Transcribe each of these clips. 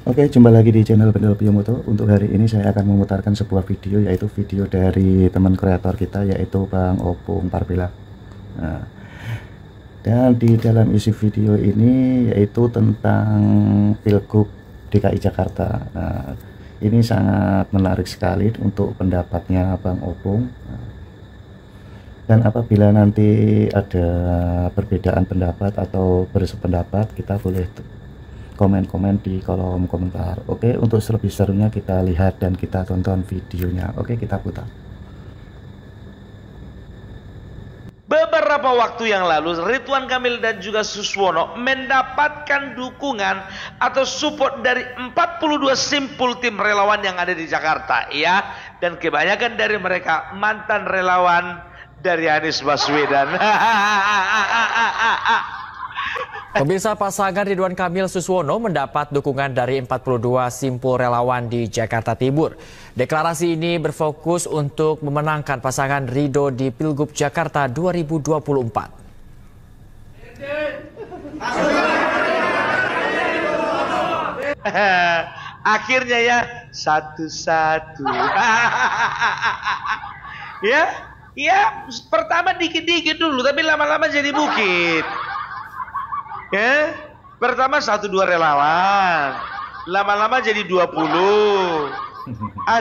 Oke, jumpa lagi di channel Bendel Biomoto. Untuk hari ini saya akan memutarkan sebuah video, yaitu video dari teman kreator kita, yaitu Bang Opung Parpila. Nah, dan di dalam isi video ini yaitu tentang Pilgub DKI Jakarta. Nah, ini sangat menarik sekali untuk pendapatnya Bang Opung. Dan apabila nanti ada perbedaan pendapat atau bersependapat, kita boleh komen-komen di kolom komentar. Oke, untuk lebih serunya kita lihat dan kita tonton videonya. Oke, kita putar. Beberapa waktu yang lalu Ridwan Kamil dan juga Suswono mendapatkan dukungan atau support dari 42 simpul tim relawan yang ada di Jakarta, ya. Dan kebanyakan dari mereka mantan relawan dari Anies Baswedan. Pemirsa, pasangan Ridwan Kamil Suswono mendapat dukungan dari 42 simpul relawan di Jakarta Timur. Deklarasi ini berfokus untuk memenangkan pasangan Ridho di Pilgub Jakarta 2024. Akhirnya ya satu-satu. Ya, pertama dikit-dikit dulu, tapi lama-lama jadi bukit. Ya, pertama 1-2 relawan, lama-lama jadi 20.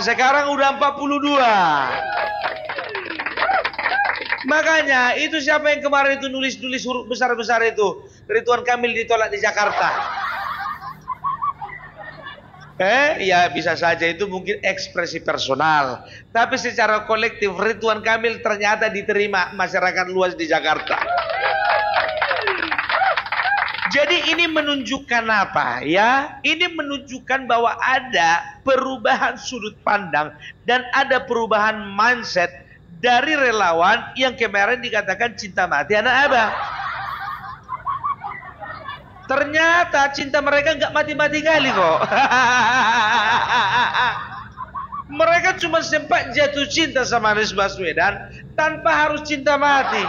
Sekarang udah 42. Makanya itu siapa yang kemarin itu nulis huruf besar-besar itu, Ridwan Kamil ditolak di Jakarta. Ya bisa saja itu mungkin ekspresi personal, tapi secara kolektif Ridwan Kamil ternyata diterima masyarakat luas di Jakarta. Jadi ini menunjukkan apa ya? Ini menunjukkan bahwa ada perubahan sudut pandang dan ada perubahan mindset dari relawan yang kemarin dikatakan cinta mati anak abah. Ternyata cinta mereka nggak mati-mati kali kok. Mereka cuma sempat jatuh cinta sama Anies Baswedan tanpa harus cinta mati.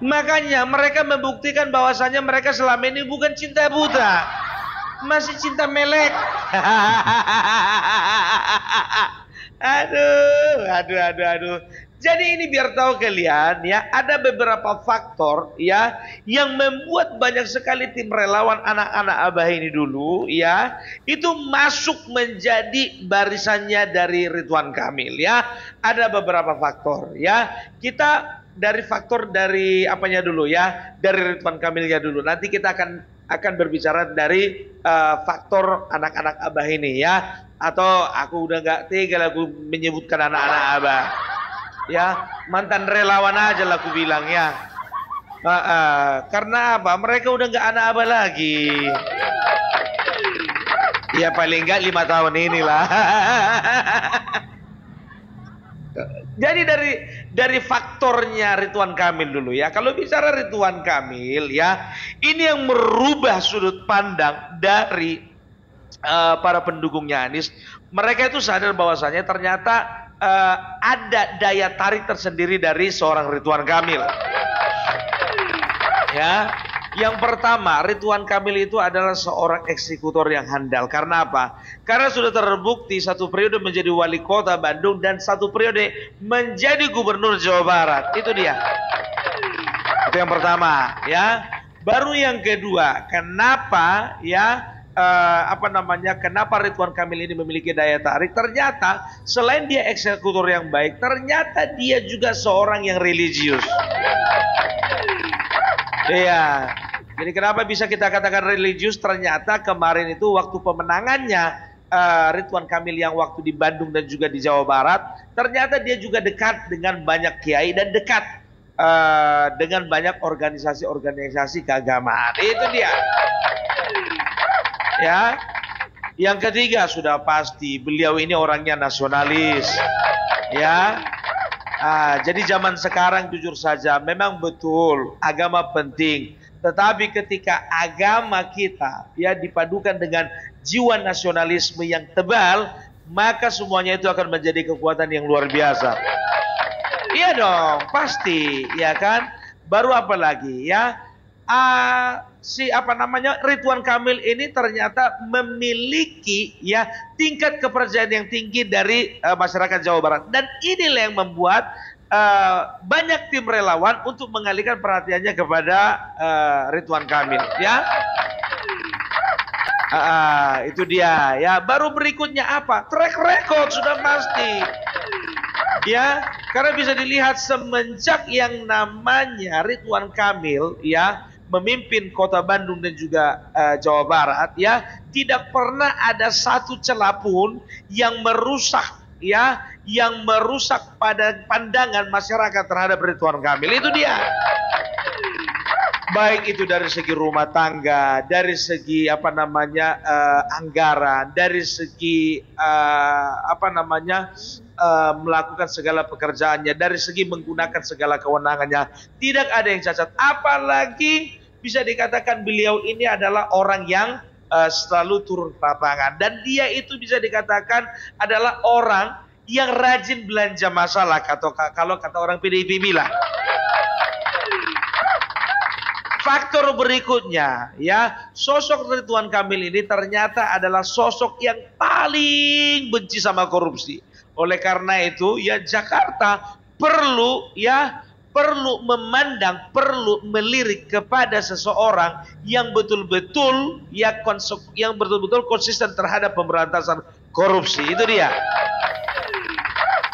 Makanya mereka membuktikan bahwasanya mereka selama ini bukan cinta buta, masih cinta melek. Aduh. Jadi ini biar tahu kalian ya, ada beberapa faktor ya yang membuat banyak sekali tim relawan anak-anak abah ini dulu ya itu masuk menjadi barisannya dari Ridwan Kamil ya. Ada beberapa faktor ya. Kita dari faktor dari apanya dulu ya, dari Ridwan Kamilnya dulu. Nanti kita akan berbicara dari faktor anak-anak abah ini ya. Atau aku udah nggak tega aku menyebutkan anak-anak abah. Ya, mantan relawan aja lah aku bilang ya. Karena apa? Mereka udah nggak anak abah lagi. Ya paling nggak 5 tahun inilah. Jadi dari faktornya Ridwan Kamil dulu ya. Kalau bicara Ridwan Kamil ya, ini yang merubah sudut pandang dari para pendukungnya Anies. Mereka itu sadar bahwasanya ternyata ada daya tarik tersendiri dari seorang Ridwan Kamil. Ya, yang pertama Ridwan Kamil itu adalah seorang eksekutor yang handal. Karena apa? Karena sudah terbukti satu periode menjadi wali kota Bandung dan satu periode menjadi gubernur Jawa Barat. Itu dia. Itu yang pertama, ya. Baru yang kedua, kenapa ya? Kenapa Ridwan Kamil ini memiliki daya tarik? Ternyata selain dia eksekutor yang baik, ternyata dia juga seorang yang religius. Iya. Jadi kenapa bisa kita katakan religius? Ternyata kemarin itu waktu pemenangannya Ridwan Kamil yang waktu di Bandung dan juga di Jawa Barat, ternyata dia juga dekat dengan banyak kiai dan dekat dengan banyak organisasi-organisasi keagamaan. Itu dia. Ya, yang ketiga sudah pasti beliau ini orangnya nasionalis, ya. Jadi zaman sekarang jujur saja memang betul agama penting, tetapi ketika agama kita ya dipadukan dengan jiwa nasionalisme yang tebal, maka semuanya itu akan menjadi kekuatan yang luar biasa. Iya dong, pasti, ya kan. Baru apa lagi ya? Ridwan Kamil ini ternyata memiliki ya tingkat kepercayaan yang tinggi dari masyarakat Jawa Barat, dan inilah yang membuat banyak tim relawan untuk mengalihkan perhatiannya kepada Ridwan Kamil ya. Itu dia ya. Baru berikutnya apa? Track record sudah pasti ya, karena bisa dilihat semenjak yang namanya Ridwan Kamil ya memimpin Kota Bandung dan juga Jawa Barat ya, tidak pernah ada satu celah pun yang merusak ya, yang merusak pada pandangan masyarakat terhadap Ridwan Kamil. Itu dia. Baik itu dari segi rumah tangga, dari segi anggaran, dari segi melakukan segala pekerjaannya, dari segi menggunakan segala kewenangannya, tidak ada yang cacat. Apalagi bisa dikatakan beliau ini adalah orang yang selalu turun ke lapangan, dan dia itu bisa dikatakan adalah orang yang rajin belanja masalah, kalau kata orang PDIP bilang. Faktor berikutnya ya, sosok Ridwan Kamil ini ternyata adalah sosok yang paling benci sama korupsi. Oleh karena itu ya, Jakarta perlu memandang, perlu melirik kepada seseorang yang betul-betul konsisten terhadap pemberantasan korupsi. Itu dia.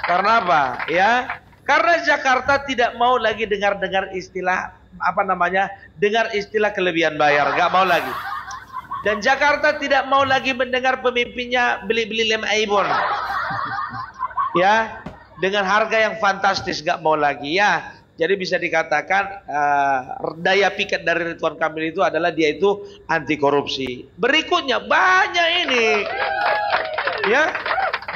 Karena apa? Ya, karena Jakarta tidak mau lagi dengar istilah kelebihan bayar, nggak mau lagi. Dan Jakarta tidak mau lagi mendengar pemimpinnya beli-beli lem Aibon, ya, dengan harga yang fantastis, nggak mau lagi ya. Jadi bisa dikatakan daya pikat dari Ridwan Kamil itu adalah dia itu anti korupsi. Berikutnya banyak ini, ya,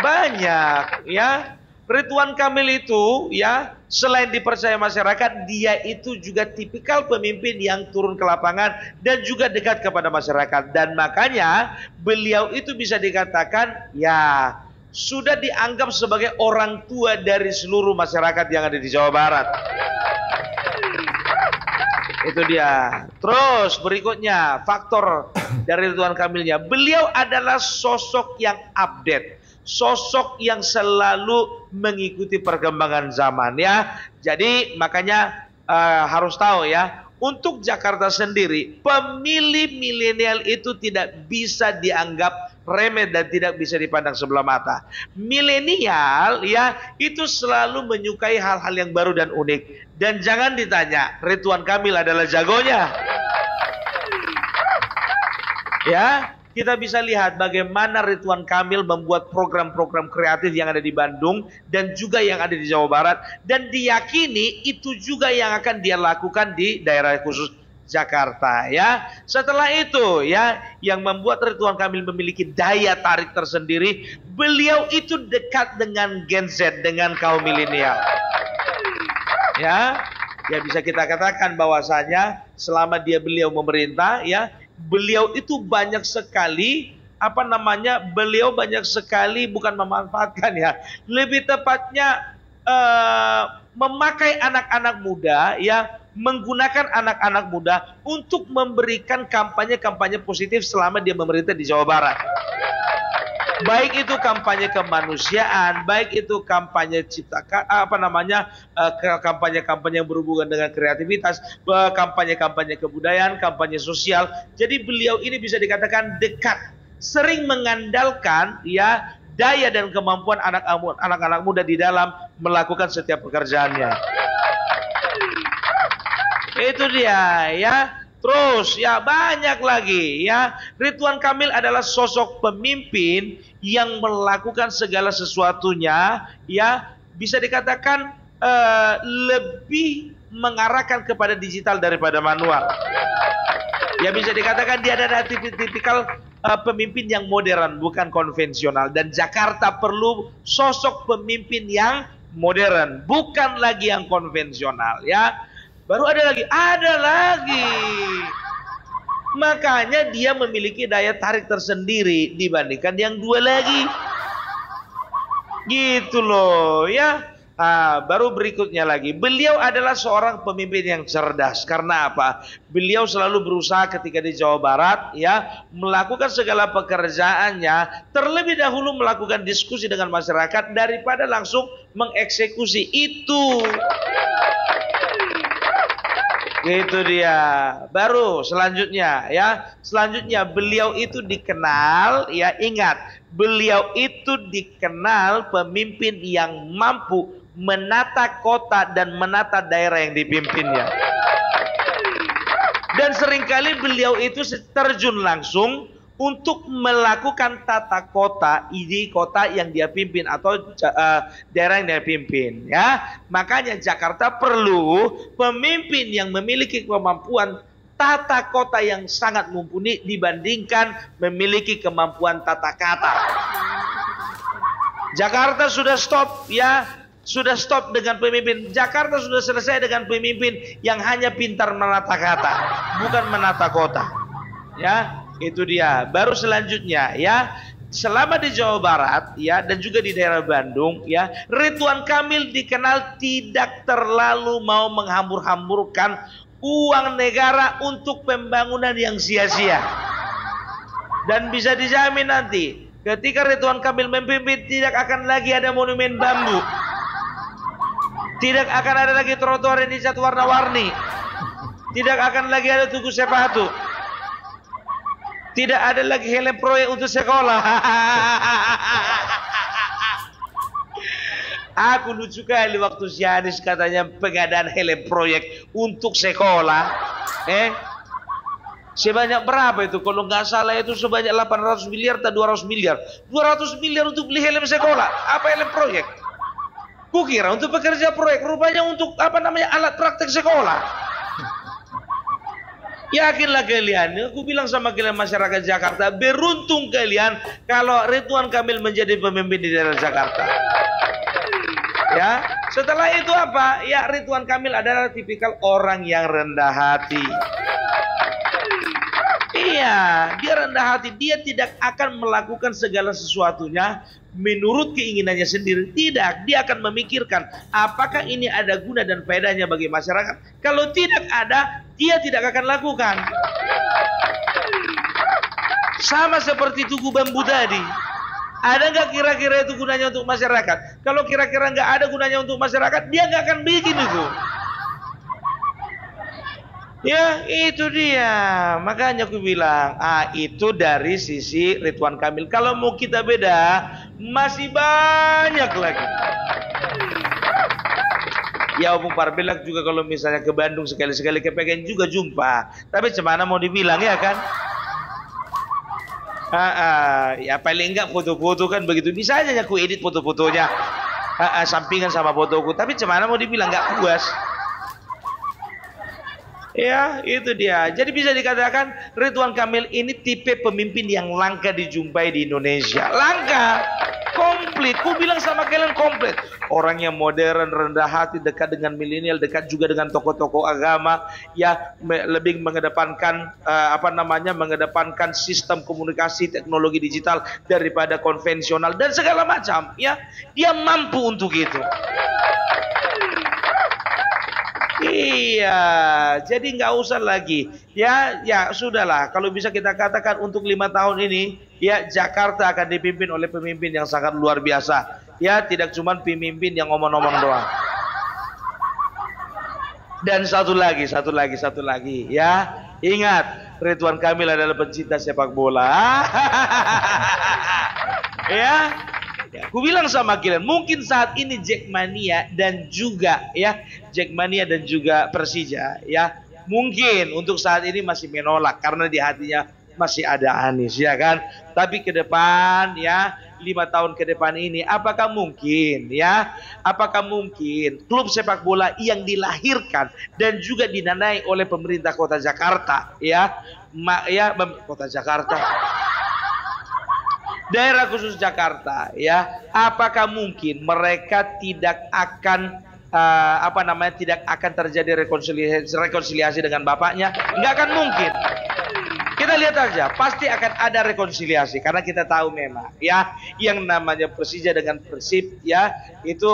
banyak ya. Ridwan Kamil itu ya, selain dipercaya masyarakat, dia itu juga tipikal pemimpin yang turun ke lapangan dan juga dekat kepada masyarakat. Dan makanya beliau itu bisa dikatakan ya sudah dianggap sebagai orang tua dari seluruh masyarakat yang ada di Jawa Barat. Itu dia. Terus berikutnya faktor dari Ridwan Kamilnya, beliau adalah sosok yang update, sosok yang selalu mengikuti perkembangan zaman ya. Jadi makanya harus tahu ya, untuk Jakarta sendiri pemilih milenial itu tidak bisa dianggap remeh dan tidak bisa dipandang sebelah mata. Milenial ya itu selalu menyukai hal-hal yang baru dan unik. Dan jangan ditanya, Ridwan Kamil adalah jagonya. Ya, kita bisa lihat bagaimana Ridwan Kamil membuat program-program kreatif yang ada di Bandung dan juga yang ada di Jawa Barat, dan diyakini itu juga yang akan dia lakukan di daerah khusus Jakarta ya. Setelah itu ya, yang membuat Ridwan Kamil memiliki daya tarik tersendiri, beliau itu dekat dengan Gen Z, dengan kaum milenial. Ya, bisa kita katakan bahwasanya selama beliau memerintah ya, beliau itu banyak sekali beliau banyak sekali bukan memanfaatkan ya, lebih tepatnya memakai anak-anak muda ya, menggunakan anak-anak muda untuk memberikan kampanye-kampanye positif selama dia memerintah di Jawa Barat. Baik itu kampanye kemanusiaan, baik itu kampanye kampanye yang berhubungan dengan kreativitas, kampanye-kampanye kebudayaan, kampanye sosial. Jadi beliau ini bisa dikatakan dekat, sering mengandalkan ya daya dan kemampuan anak-anak muda di dalam melakukan setiap pekerjaannya. Itu dia ya. Terus ya banyak lagi ya. Ridwan Kamil adalah sosok pemimpin yang melakukan segala sesuatunya ya, bisa dikatakan lebih mengarahkan kepada digital daripada manual. Ya bisa dikatakan dia adalah tipikal pemimpin yang modern, bukan konvensional. Dan Jakarta perlu sosok pemimpin yang modern, bukan lagi yang konvensional ya. Baru ada lagi. Makanya dia memiliki daya tarik tersendiri dibandingkan yang dua lagi. Gitu loh ya. Baru berikutnya lagi, beliau adalah seorang pemimpin yang cerdas. Karena apa? Beliau selalu berusaha ketika di Jawa Barat ya melakukan segala pekerjaannya, terlebih dahulu melakukan diskusi dengan masyarakat daripada langsung mengeksekusi itu. Itu dia. Baru selanjutnya ya. Selanjutnya beliau itu dikenal ya, ingat, beliau itu dikenal pemimpin yang mampu menata kota dan menata daerah yang dipimpinnya. Dan seringkali beliau itu terjun langsung untuk melakukan tata kota di kota yang dia pimpin atau daerah yang dia pimpin ya. Makanya Jakarta perlu pemimpin yang memiliki kemampuan tata kota yang sangat mumpuni dibandingkan memiliki kemampuan tata kata. Jakarta sudah stop ya, sudah stop dengan pemimpin. Jakarta sudah selesai dengan pemimpin yang hanya pintar menata kata, bukan menata kota. Ya, itu dia. Baru selanjutnya ya, selama di Jawa Barat ya dan juga di daerah Bandung ya, Ridwan Kamil dikenal tidak terlalu mau menghambur-hamburkan uang negara untuk pembangunan yang sia-sia. Dan bisa dijamin nanti ketika Ridwan Kamil memimpin tidak akan lagi ada monumen bambu. Tidak akan ada lagi trotoar yang dicat warna-warni. Tidak akan lagi ada tugu sepatu. Tidak ada lagi helm proyek untuk sekolah. Aku lucu kali waktu si Anies katanya pengadaan helm proyek untuk sekolah. Sebanyak berapa itu? Kalau nggak salah itu sebanyak 800 miliar atau 200 miliar. 200 miliar untuk beli helm sekolah. Apa helm proyek? Kukira untuk pekerja proyek, rupanya untuk alat praktek sekolah. Yakinlah kalian, aku bilang sama kalian masyarakat Jakarta, beruntung kalian kalau Ridwan Kamil menjadi pemimpin di daerah Jakarta. Ya, setelah itu apa? Ya, Ridwan Kamil adalah tipikal orang yang rendah hati. Iya, dia rendah hati. Dia tidak akan melakukan segala sesuatunya menurut keinginannya sendiri. Tidak, dia akan memikirkan apakah ini ada guna dan faedahnya bagi masyarakat. Kalau tidak ada, dia tidak akan lakukan. Sama seperti tugu bambu tadi. Ada nggak kira-kira itu gunanya untuk masyarakat? Kalau kira-kira nggak ada gunanya untuk masyarakat, dia nggak akan bikin itu. Ya, itu dia. Makanya aku bilang, itu dari sisi Ridwan Kamil. Kalau mau kita beda, masih banyak lagi. Ya, Opung Parpelak juga kalau misalnya ke Bandung sekali-sekali kepengen juga jumpa. Tapi cemana mau dibilang ya kan? Ya paling enggak foto-foto kan begitu. Bisa aja aku edit foto-fotonya. Sampingan sama fotoku. Tapi cemana mau dibilang nggak puas. Ya, itu dia. Jadi bisa dikatakan Ridwan Kamil ini tipe pemimpin yang langka dijumpai di Indonesia. Langka, komplit. Ku bilang sama kalian komplit. Orang yang modern, rendah hati, dekat dengan milenial, dekat juga dengan tokoh-tokoh agama, ya lebih mengedepankan mengedepankan sistem komunikasi teknologi digital daripada konvensional dan segala macam. Ya, dia mampu untuk itu. Iya, jadi nggak usah lagi. Ya sudahlah. Kalau bisa kita katakan untuk 5 tahun ini, ya Jakarta akan dipimpin oleh pemimpin yang sangat luar biasa. Ya, tidak cuma pemimpin yang ngomong-ngomong doang. Dan satu lagi. Ya, ingat, Ridwan Kamil adalah pencinta sepak bola. Ya. Aku bilang sama kalian, mungkin saat ini Jackmania dan juga Persija ya, mungkin untuk saat ini masih menolak karena di hatinya masih ada Anies ya kan. Tapi ke depan ya, 5 tahun ke depan ini apakah mungkin klub sepak bola yang dilahirkan dan juga dinanai oleh pemerintah kota Jakarta kota Jakarta, daerah khusus Jakarta ya, apakah mungkin mereka tidak akan tidak akan terjadi rekonsiliasi dengan bapaknya? Nggak akan mungkin. Kita lihat aja, pasti akan ada rekonsiliasi karena kita tahu memang ya yang namanya Persija dengan Persib ya itu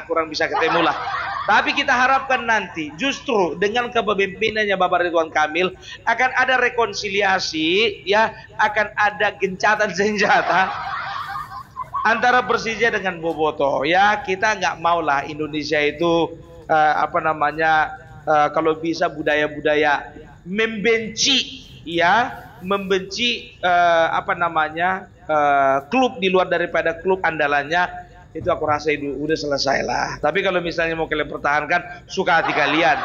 kurang bisa ketemu lah. Tapi kita harapkan nanti justru dengan kepemimpinannya Bapak Ridwan Kamil akan ada rekonsiliasi ya, akan ada gencatan senjata antara Persija dengan Boboto ya. Kita nggak mau lah Indonesia itu kalau bisa budaya-budaya membenci ya, membenci klub di luar daripada klub andalannya, itu aku rasa itu udah selesai lah. Tapi kalau misalnya mau kalian pertahankan, suka hati kalian.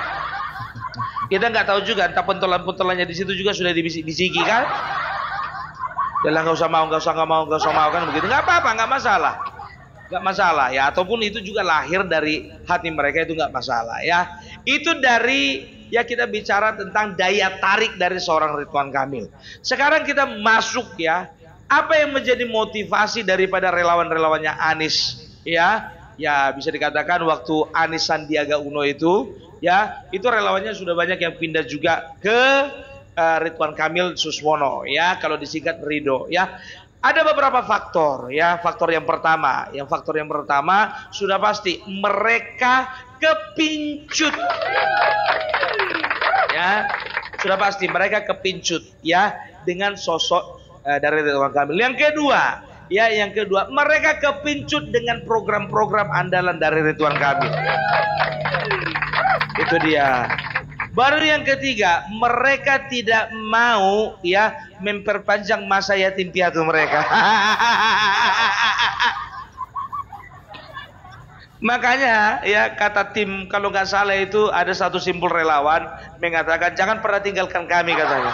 Kita nggak tahu juga, entah pentolan-pentolannya di situ juga sudah dibisiki kan? Udah nggak usah mau kan begitu, nggak apa-apa, nggak masalah ya. Ataupun itu juga lahir dari hati mereka, itu nggak masalah ya. Itu dari ya, kita bicara tentang daya tarik dari seorang Ridwan Kamil. Sekarang kita masuk ya, apa yang menjadi motivasi daripada relawan-relawannya Anies ya? Ya bisa dikatakan waktu Anies Sandiaga Uno itu ya, itu relawannya sudah banyak yang pindah juga ke Ridwan Kamil Suswono ya, kalau disingkat Ridho ya. Ada beberapa faktor ya. Faktor yang pertama sudah pasti mereka kepincut ya, sudah pasti mereka kepincut ya dengan sosok dari Ridwan Kamil. Yang kedua mereka kepincut dengan program-program andalan dari Ridwan Kamil. Itu dia. Baru yang ketiga, mereka tidak mau ya memperpanjang masa yatim piatu mereka. Makanya ya, kata tim kalau nggak salah itu ada satu simpul relawan mengatakan jangan pernah tinggalkan kami, katanya.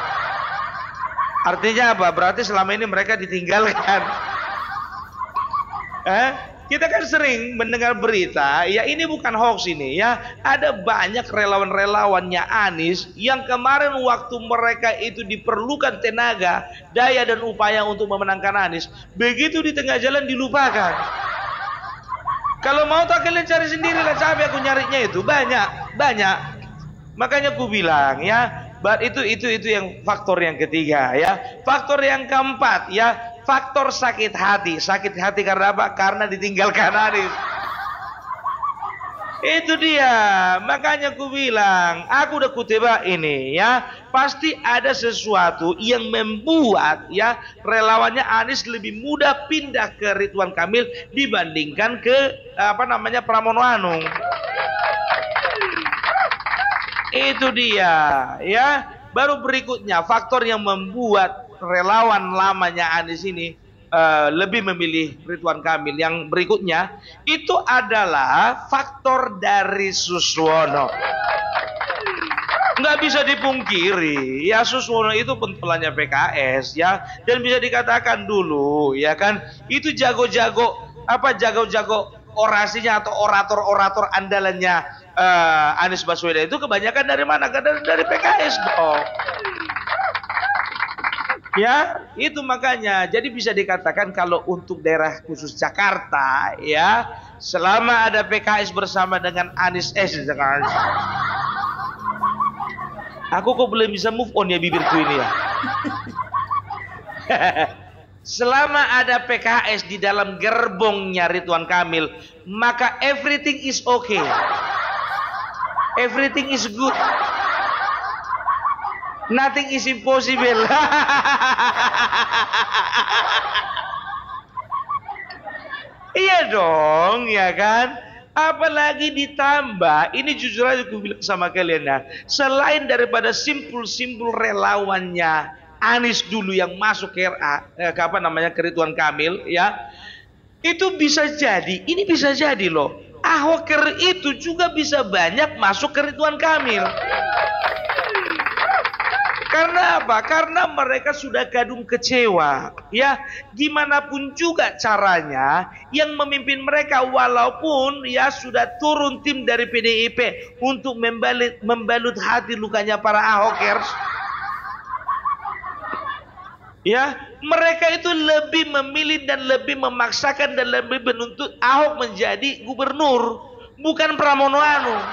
Artinya apa? Berarti selama ini mereka ditinggalkan. Kita kan sering mendengar berita, ya ini bukan hoax ini ya. Ada banyak relawan-relawannya Anies yang kemarin waktu mereka itu diperlukan tenaga, daya dan upaya untuk memenangkan Anies, begitu di tengah jalan dilupakan. Kalau mau tak kalian cari sendiri lah, sampai aku nyarinya itu banyak. Makanya aku bilang ya, itu yang faktor yang ketiga ya. Faktor yang keempat ya, faktor sakit hati. Sakit hati karena apa? Karena ditinggalkan Anies. Itu dia. Makanya aku bilang, aku udah kutebak ini ya, pasti ada sesuatu yang membuat ya relawannya Anies lebih mudah pindah ke Ridwan Kamil dibandingkan ke Pramono Anung. Itu dia ya. Baru berikutnya faktor yang membuat relawan lamanya Anies ini lebih memilih Ridwan Kamil. Yang berikutnya itu adalah faktor dari Suswono. Nggak bisa dipungkiri ya, Suswono itu pentolannya PKS ya, dan bisa dikatakan dulu ya kan, itu jago-jago orasinya atau orator andalannya Anies Baswedan itu kebanyakan dari mana? Dari PKS dong. Ya, itu makanya. Jadi bisa dikatakan kalau untuk daerah khusus Jakarta ya, selama ada PKS bersama dengan Anies aku kok belum bisa move on ya bibirku ini ya. Selama ada PKS di dalam gerbongnya Ridwan Kamil, maka everything is okay. Everything is good. Nothing is impossible. Iya dong, ya kan? Apalagi ditambah, ini jujur aja aku bilang sama kalian ya, selain daripada simpul-simpul relawannya Anies dulu yang masuk ke Ridwan Kamil ya, itu bisa jadi, ini bisa jadi loh, Ahoker itu juga bisa banyak masuk ke Ridwan Kamil. Karena apa? Karena mereka sudah kadung kecewa. Ya, gimana pun juga caranya yang memimpin mereka, walaupun ya sudah turun tim dari PDIP untuk membalut hati lukanya para Ahokers. Ya, mereka itu lebih memilih dan lebih memaksakan dan lebih menuntut Ahok menjadi gubernur, bukan Pramono Anung.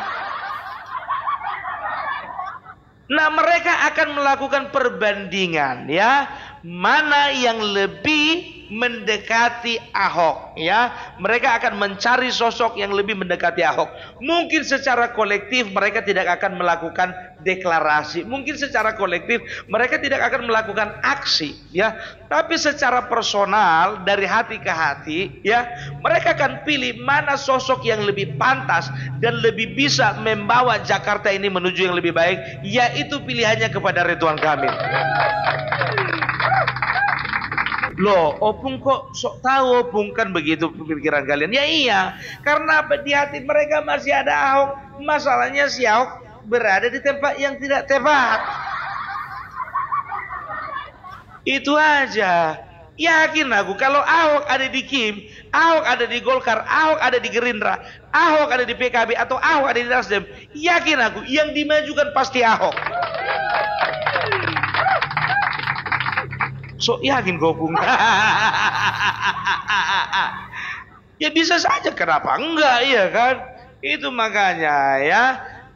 Nah, mereka akan melakukan perbandingan, ya, mana yang lebih mendekati Ahok, ya. Mereka akan mencari sosok yang lebih mendekati Ahok. Mungkin secara kolektif mereka tidak akan melakukan deklarasi, mungkin secara kolektif mereka tidak akan melakukan aksi, ya. Tapi secara personal, dari hati ke hati, ya, mereka akan pilih mana sosok yang lebih pantas dan lebih bisa membawa Jakarta ini menuju yang lebih baik, yaitu pilihannya kepada Ridwan Kamil. Loh, Opung kok sok tahu, Opung, kan begitu pikiran kalian? Ya iya, karena di hati mereka masih ada Ahok. Masalahnya si Ahok berada di tempat yang tidak tepat. Itu aja. Yakin aku kalau Ahok ada di Kim, Ahok ada di Golkar, Ahok ada di Gerindra, Ahok ada di PKB, atau Ahok ada di Nasdem, yakin aku yang dimajukan pasti Ahok. So yakin Gopung. Ya bisa saja, kenapa enggak, ya kan? Itu makanya, ya.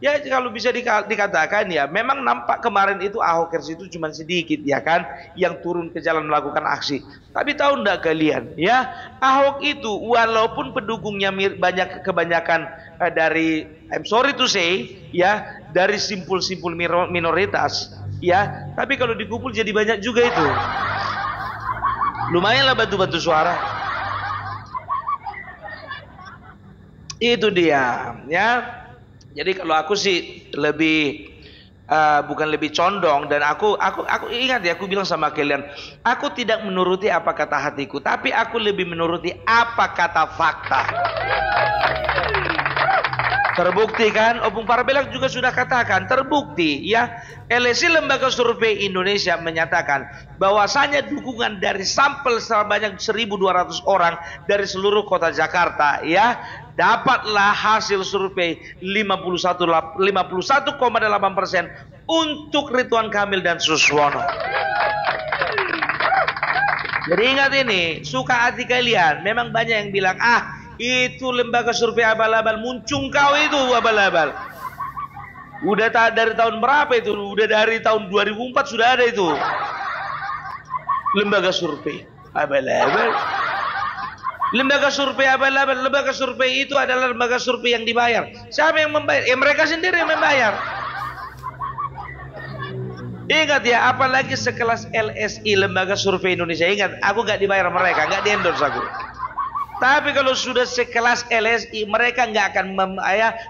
Ya kalau bisa dikatakan, ya memang nampak kemarin itu Ahokers itu cuma sedikit, ya kan, yang turun ke jalan melakukan aksi. Tapi tahu enggak kalian, ya, Ahok itu walaupun pendukungnya kebanyakan dari, I'm sorry to say, ya, dari simpul-simpul minoritas, ya, tapi kalau dikumpul jadi banyak juga itu. Lumayanlah bantu-bantu suara. Itu dia, ya. Jadi kalau aku sih lebih bukan lebih condong, dan aku ingat ya, aku bilang sama kalian, aku tidak menuruti apa kata hatiku, tapi aku lebih menuruti apa kata fakta. Terbukti kan, Opung Parbelak juga sudah katakan, terbukti, ya. LSI Lembaga Survei Indonesia menyatakan bahwasanya dukungan dari sampel sebanyak 1.200 orang dari seluruh kota Jakarta, ya, dapatlah hasil survei 51,8% untuk Ridwan Kamil dan Suswono. Jadi ingat ini, suka hati kalian. Memang banyak yang bilang, itu lembaga survei abal-abal, muncung kau itu abal-abal. Udah dari tahun berapa itu? Udah dari tahun 2004 sudah ada itu lembaga survei abal-abal. Lembaga survei abal-abal. Lembaga survei itu adalah lembaga survei yang dibayar. Siapa yang membayar? Ya mereka sendiri yang membayar. Ingat ya, apalagi sekelas LSI, Lembaga Survei Indonesia. Ingat, aku gak dibayar mereka, gak di-endorse aku. Tapi kalau sudah sekelas LSI, mereka nggak akan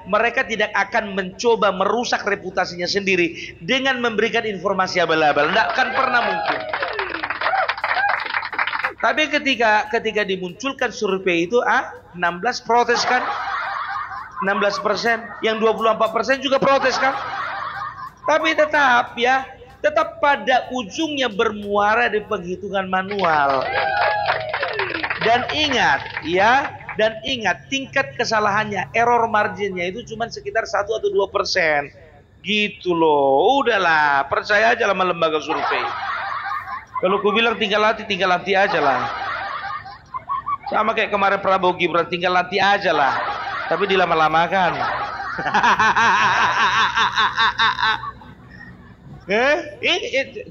mereka tidak akan mencoba merusak reputasinya sendiri dengan memberikan informasi abal-abal. Nggak akan pernah mungkin. Tapi ketika dimunculkan survei itu, 16 protes kan, 16%, yang 24% juga protes kan. Tapi tetap, ya, tetap pada ujungnya bermuara di penghitungan manual. Dan ingat, ya, tingkat kesalahannya, error marginnya itu cuma sekitar 1 atau 2%. Gitu loh. Udahlah, percaya aja sama lembaga survei. Kalau ku bilang tinggal latih aja lah. Sama kayak kemarin Prabowo Gibran, tinggal latih aja lah. Tapi dilama-lamakan.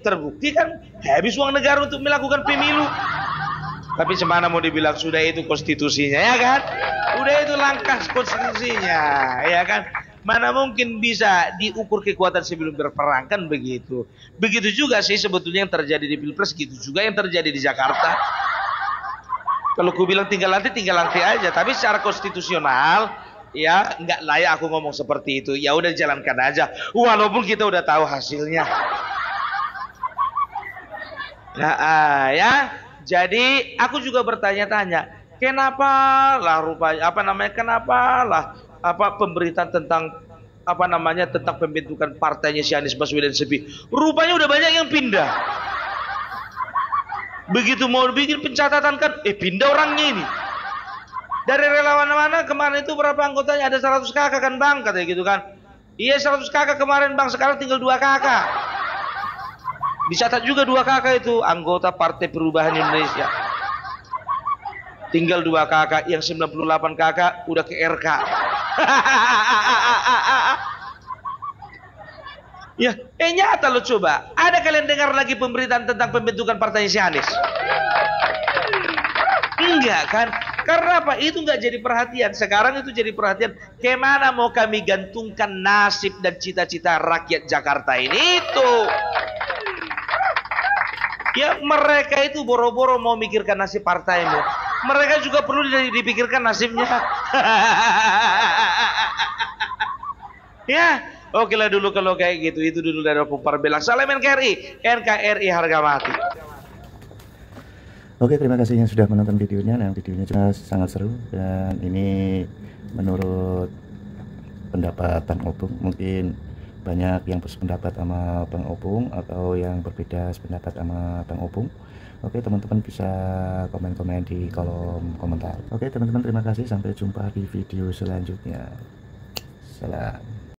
Terbukti kan habis uang negara untuk melakukan pemilu. Tapi semana mau dibilang sudah itu konstitusinya, ya kan? Udah itu langkah konstitusinya, ya kan? Mana mungkin bisa diukur kekuatan sebelum berperang, kan begitu. Begitu juga sih sebetulnya yang terjadi di Pilpres, gitu juga yang terjadi di Jakarta. Kalau ku bilang tinggal nanti aja. Tapi secara konstitusional, ya nggak layak aku ngomong seperti itu. Ya udah jalankan aja, walaupun kita udah tahu hasilnya. Nah, ya. Jadi aku juga bertanya-tanya, kenapa lah pemberitaan tentang tentang pembentukan partainya si Anies Baswedan sepi. Rupanya udah banyak yang pindah. Begitu mau bikin pencatatan kan, pindah orangnya ini. Dari relawan mana kemarin itu berapa anggotanya? Ada 100 kakak kan bang, katanya gitu kan. Iya 100 kakak kemarin bang, sekarang tinggal 2 kakak. Dicatat juga 2 kakak itu anggota Partai Perubahan Indonesia. Tinggal 2 kakak, yang 98 kakak udah ke RK. Ya, Nyata lo coba. Ada kalian dengar lagi pemberitaan tentang pembentukan partainya si Anies? Enggak kan? Karena apa? Itu nggak jadi perhatian. Sekarang itu jadi perhatian. Kemana mau kami gantungkan nasib dan cita-cita rakyat Jakarta ini itu? Ya mereka itu boro-boro mau mikirkan nasib partaimu. Mereka juga perlu dipikirkan nasibnya. Ya, oke lah dulu kalau kayak gitu. Itu dulu dari Opung Parbelang. Salam NKRI, NKRI harga mati. Oke, terima kasih yang sudah menonton videonya. Nah, videonya juga sangat seru dan ini menurut pendapat Bang Opung, mungkin banyak yang bersependapat sama Bang Opung atau yang berbeda sependapat sama Bang Opung. Oke, teman-teman bisa komen-komen di kolom komentar. Oke, teman-teman, terima kasih. Sampai jumpa di video selanjutnya. Salam.